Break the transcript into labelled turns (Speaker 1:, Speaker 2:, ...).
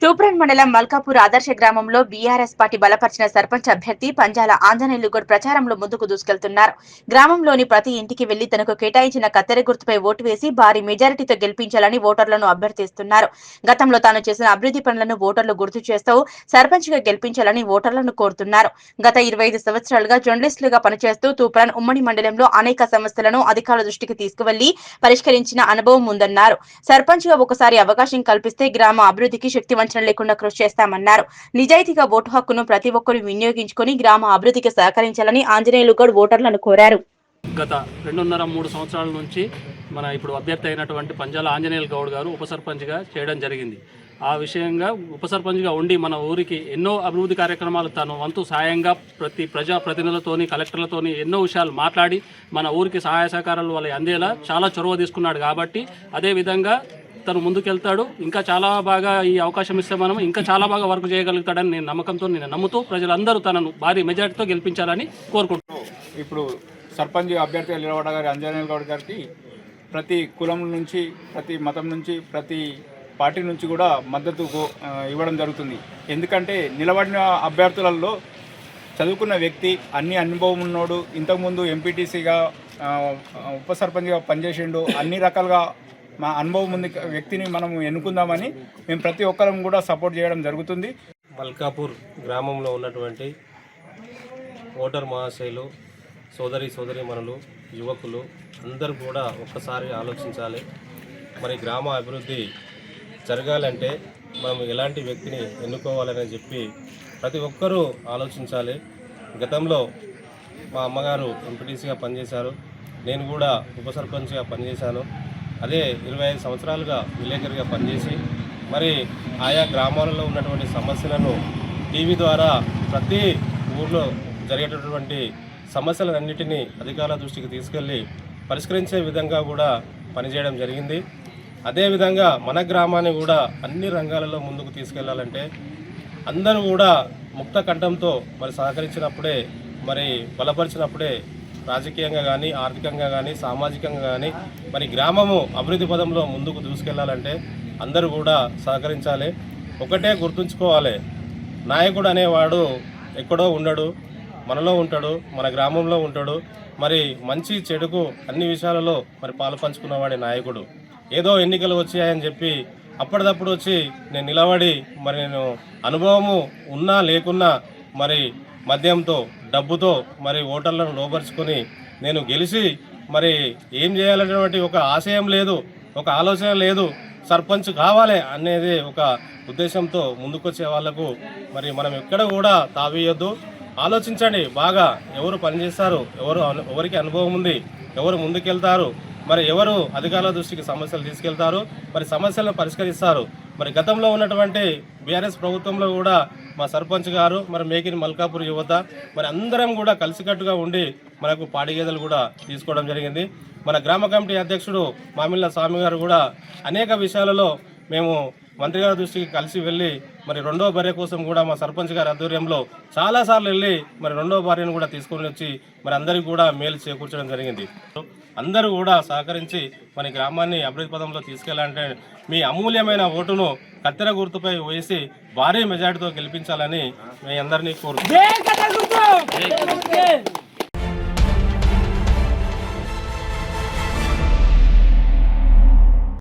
Speaker 1: తూప్రాన్ మండలం మల్కాపూర్ ఆదర్శ గ్రామంలో బీఆర్ఎస్ పార్టీ బలపరిచిన సర్పంచ్ అభ్యర్థి పంజాల ఆంజనేయులు గౌడ్ ప్రచారంలో ముందుకు దూసుకెళ్తున్నారు. గ్రామంలోని ప్రతి ఇంటికి వెళ్లి తనకు కేటాయించిన కత్తెర గుర్తుపై ఓటు వేసి భారీ మెజారిటీతో గెలిపించాలని ఓటర్లను అభ్యర్థిస్తున్నారు. గతంలో తాను చేసిన అభివృద్ధి పనులను ఓటర్లు గుర్తు చేస్తూ సర్పంచ్ గా గెలిపించాలని ఓటర్లను కోరుతున్నారు. గత 25 సంవత్సరాలుగా జర్నలిస్టులుగా పనిచేస్తూ తూప్రాన్ ఉమ్మడి మండలంలో అనేక సమస్యలను అధికారుల దృష్టికి తీసుకువెళ్లి పరిష్కరించిన అనుభవం ఉందన్నారు. సర్పంచ్ గా ఒకసారి అవకాశం కల్పిస్తే గ్రామ అభివృద్ధికి శక్తివంచన లేకుండా కృషి చేస్తామన్నారు. నిజాయితీగా ఓటు హక్కును ప్రతి ఒక్కరూ వినియోగించుకుని గ్రామ అభివృద్ధికి సహకరించాలని ఆంజనేయులు గౌడ్ ఓటర్లను కోరారు.
Speaker 2: గత 2.5-3 సంవత్సరాల నుంచి మన ఇప్పుడు అభ్యర్థి అయినటువంటి పంజాల ఆంజనేయులు గౌడ్ గారు ఉప సర్పంచ్గా చేయడం జరిగింది. ఆ విషయంగా ఉప సర్పంచ్గా ఉండి మన ఊరికి ఎన్నో అభివృద్ధి కార్యక్రమాలు తను వంతు సాయంగా ప్రతి ప్రజాప్రతినిధులతోని కలెక్టర్లతోని ఎన్నో విషయాలు మాట్లాడి మన ఊరికి సహాయ సహకారాలు వాళ్ళకి అందేలా చాలా చొరవ తీసుకున్నాడు. కాబట్టి అదేవిధంగా తను ముందుకెళ్తాడు. ఇంకా చాలా బాగా ఈ అవకాశం ఇస్తే మనం ఇంకా చాలా బాగా వర్క్ చేయగలుగుతాడని నేను నమ్ముతూ ప్రజలందరూ తనను భారీ మెజార్టీతో గెలిపించాలని కోరుకుంటున్నాను.
Speaker 3: ఇప్పుడు సర్పంచ్ అభ్యర్థిగా నిలబడ్డ గారి ఆంజనేయులు గౌడ్ గారికి ప్రతి కులం నుంచి, ప్రతి మతం నుంచి, ప్రతి పార్టీ నుంచి కూడా మద్దతు ఇవ్వడం జరుగుతుంది. ఎందుకంటే నిలబడిన అభ్యర్థులలో చదువుకున్న వ్యక్తి, అన్ని అనుభవం ఉన్నోడు, ఇంతకుముందు ఎంపీటీసీగా ఉప సర్పంచ్గా పనిచేసిండు, అన్ని రకాలుగా మా అనుభవం ఉంది వ్యక్తిని మనం ఎన్నుకుందామని మేము ప్రతి ఒక్కరం కూడా సపోర్ట్ చేయడం జరుగుతుంది.
Speaker 4: మల్కాపూర్ గ్రామంలో ఉన్నటువంటి ఓటర్ మహాశయులు, సోదరీమణులు, యువకులు అందరూ కూడా ఒక్కసారి ఆలోచించాలి. మరి గ్రామ అభివృద్ధి జరగాలంటే మనం ఎలాంటి వ్యక్తిని ఎన్నుకోవాలని చెప్పి ప్రతి ఒక్కరూ ఆలోచించాలి. గతంలో మా అమ్మగారు ఎంపీటీసీగా పనిచేశారు, నేను కూడా ఉప సర్పంచ్గా పనిచేశాను. అదే 25 సంవత్సరాలుగా విలేకరిగా పనిచేసి మరి ఆయా గ్రామాలలో ఉన్నటువంటి సమస్యలను టీవీ ద్వారా ప్రతి ఊర్లో జరిగేటటువంటి సమస్యలన్నిటినీ అధికారుల దృష్టికి తీసుకెళ్ళి పరిష్కరించే విధంగా కూడా పనిచేయడం జరిగింది. అదేవిధంగా మన గ్రామాన్ని కూడా అన్ని రంగాలలో ముందుకు తీసుకెళ్లాలంటే అందరూ కూడా ముక్త కంఠంతో మరి సహకరించినప్పుడే, మరి బలపరిచినప్పుడే రాజకీయంగా కానీ, ఆర్థికంగా కానీ, సామాజికంగా కానీ మరి గ్రామము అభివృద్ధి పదంలో ముందుకు దూసుకెళ్లాలంటే అందరూ కూడా సహకరించాలి. ఒకటే గుర్తుంచుకోవాలి, నాయకుడు అనేవాడు ఎక్కడో ఉండడు, మనలో ఉంటాడు, మన గ్రామంలో ఉంటాడు. మరి మంచి చెడుకు అన్ని విషయాలలో మరి పాలు పంచుకున్నవాడే నాయకుడు. ఏదో ఎన్నికలు వచ్చాయని చెప్పి అప్పటిదప్పుడు వచ్చి నేను నిలబడి మరి నేను అనుభవము ఉన్నా లేకున్నా మరి మద్యంతో, డబ్బుతో మరి ఓటర్లను లోపరుచుకొని నేను గెలిచి మరి ఏం చేయాలనేటువంటి ఒక ఆశయం లేదు, ఒక ఆలోచన లేదు, సర్పంచ్ కావాలి అనేది ఒక ఉద్దేశంతో ముందుకొచ్చే వాళ్లకు మరి మనం ఎక్కడ కూడా తావేయొద్దు. ఆలోచించండి బాగా, ఎవరు పనిచేస్తారు, ఎవరికి అనుభవం ఉంది, ఎవరు ముందుకెళ్తారు, మరి ఎవరు అధికారుల దృష్టికి సమస్యలు తీసుకెళ్తారు, మరి సమస్యలను పరిష్కరిస్తారు. మరి గతంలో ఉన్నటువంటి బీఆర్ఎస్ ప్రభుత్వంలో కూడా మా సర్పంచ్ గారు, మరి మేక్ ఇన్ మల్కాపూర్ యువత మరి అందరం కూడా కలిసికట్టుగా ఉండి మనకు పాడి గేదెలు కూడా తీసుకోవడం జరిగింది. మన గ్రామ కమిటీ అధ్యక్షుడు మామిళ్ళ స్వామి గారు కూడా అనేక విషయాలలో మేము మంత్రి గారి దృష్టికి కలిసి వెళ్ళి మరి రెండో భార్య కోసం కూడా మా సర్పంచ్ గారి ఆధ్వర్యంలో చాలాసార్లు వెళ్ళి మరి రెండో భార్యను కూడా తీసుకొని వచ్చి మరి అందరికీ కూడా మేలు చేకూర్చడం జరిగింది. అందరూ కూడా సహకరించి మన గ్రామాన్ని అభివృద్ధి పదంలో తీసుకెళ్లాలంటే మీ అమూల్యమైన ఓటును కత్తెర గుర్తుపై వేసి భారీ మెజార్టీతో గెలిపించాలని మీ అందరినీ కోరుతున్నాను.